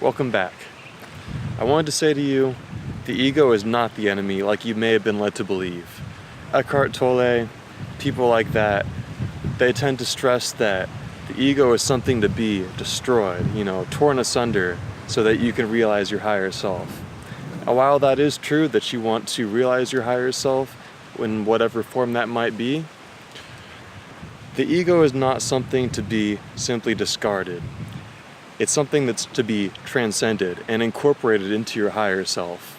Welcome back. I wanted to say to you, the ego is not the enemy like you may have been led to believe. Eckhart Tolle, people like that, they tend to stress that the ego is something to be destroyed, torn asunder so that you can realize your higher self. And while that is true that you want to realize your higher self in whatever form that might be, the ego is not something to be simply discarded. It's something that's to be transcended and incorporated into your higher self.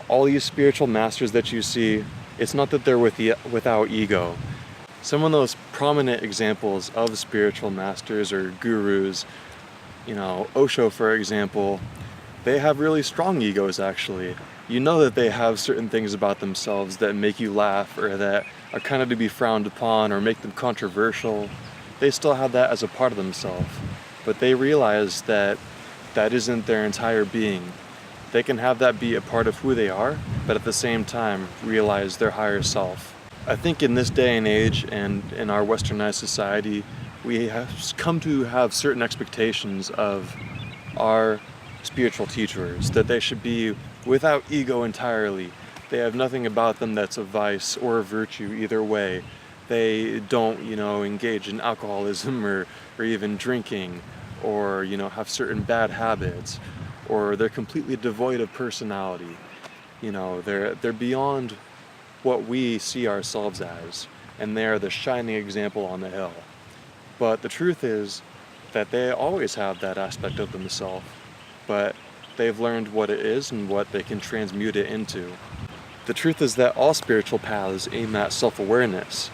All these spiritual masters that you see, it's not that they're without ego. Some of those prominent examples of spiritual masters or gurus, Osho for example, they have really strong egos actually. You know that they have certain things about themselves that make you laugh or that are kind of to be frowned upon or make them controversial. They still have that as a part of themselves. But they realize that that isn't their entire being. They can have that be a part of who they are, but at the same time realize their higher self. I think in this day and age and in our westernized society, we have come to have certain expectations of our spiritual teachers, that they should be without ego entirely. They have nothing about them that's a vice or a virtue either way. They don't, engage in alcoholism or even drinking, or have certain bad habits, or they're completely devoid of personality. They're beyond what we see ourselves as, and they're the shining example on the hill. But the truth is that they always have that aspect of themselves, but they've learned what it is and what they can transmute it into. The truth is that all spiritual paths aim at self-awareness.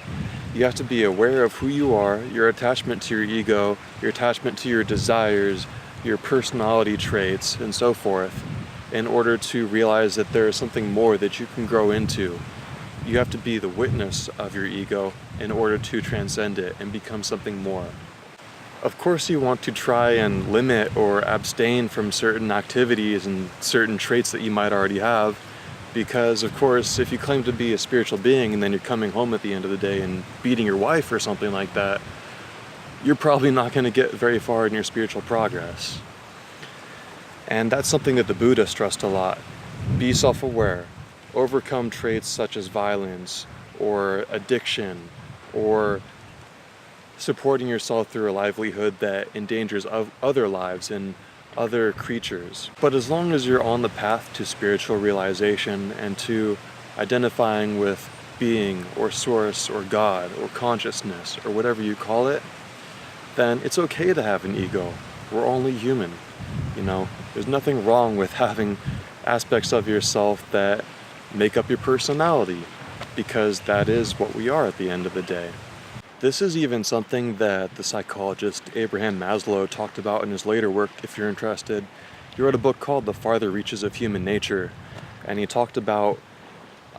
You have to be aware of who you are, your attachment to your ego, your attachment to your desires, your personality traits, and so forth, in order to realize that there is something more that you can grow into. You have to be the witness of your ego in order to transcend it and become something more. Of course, you want to try and limit or abstain from certain activities and certain traits that you might already have, because of course if you claim to be a spiritual being and then you're coming home at the end of the day and beating your wife or something like that, you're probably not going to get very far in your spiritual progress. And that's something that the Buddha stressed a lot. Be self-aware. Overcome traits such as violence or addiction or supporting yourself through a livelihood that endangers other lives and other creatures. But as long as you're on the path to spiritual realization and to identifying with being or source or God or consciousness or whatever you call it, then it's okay to have an ego. We're only human. There's nothing wrong with having aspects of yourself that make up your personality, because that is what we are at the end of the day. This is even something that the psychologist Abraham Maslow talked about in his later work, if you're interested. He wrote a book called The Farther Reaches of Human Nature, and he talked about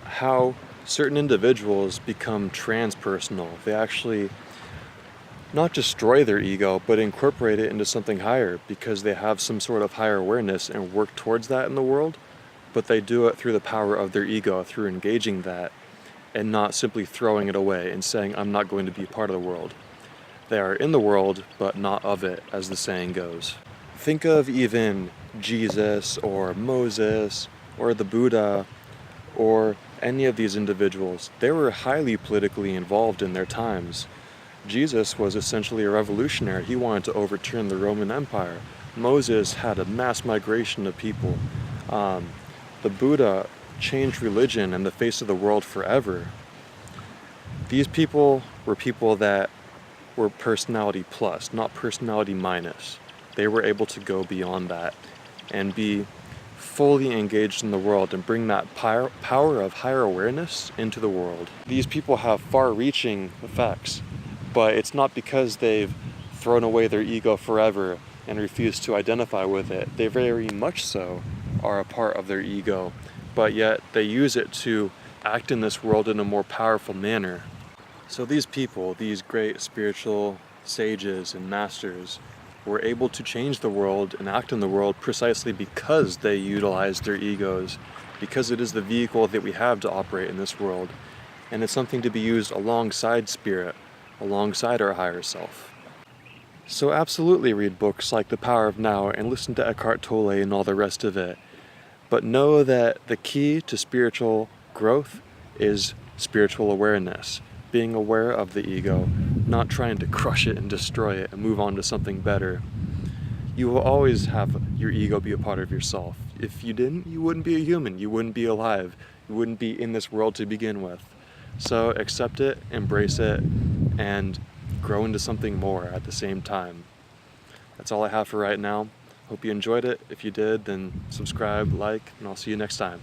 how certain individuals become transpersonal. They actually not destroy their ego, but incorporate it into something higher because they have some sort of higher awareness and work towards that in the world, but they do it through the power of their ego, through engaging that, and not simply throwing it away and saying, I'm not going to be part of the world. They are in the world, but not of it, as the saying goes. Think of even Jesus or Moses or the Buddha or any of these individuals. They were highly politically involved in their times. Jesus was essentially a revolutionary. He wanted to overturn the Roman Empire. Moses had a mass migration of people. The Buddha changed religion and the face of the world forever. These people were people that were personality plus, not personality minus. They were able to go beyond that and be fully engaged in the world and bring that power of higher awareness into the world. These people have far-reaching effects, but it's not because they've thrown away their ego forever and refused to identify with it. They very much so are a part of their ego, but yet they use it to act in this world in a more powerful manner. So these people, these great spiritual sages and masters, were able to change the world and act in the world precisely because they utilized their egos, because it is the vehicle that we have to operate in this world, and it's something to be used alongside spirit, alongside our higher self. So absolutely read books like The Power of Now and listen to Eckhart Tolle and all the rest of it. But know that the key to spiritual growth is spiritual awareness. Being aware of the ego, not trying to crush it and destroy it and move on to something better. You will always have your ego be a part of yourself. If you didn't, you wouldn't be a human. You wouldn't be alive. You wouldn't be in this world to begin with. So accept it, embrace it, and grow into something more at the same time. That's all I have for right now. Hope you enjoyed it. If you did, then subscribe, like, and I'll see you next time.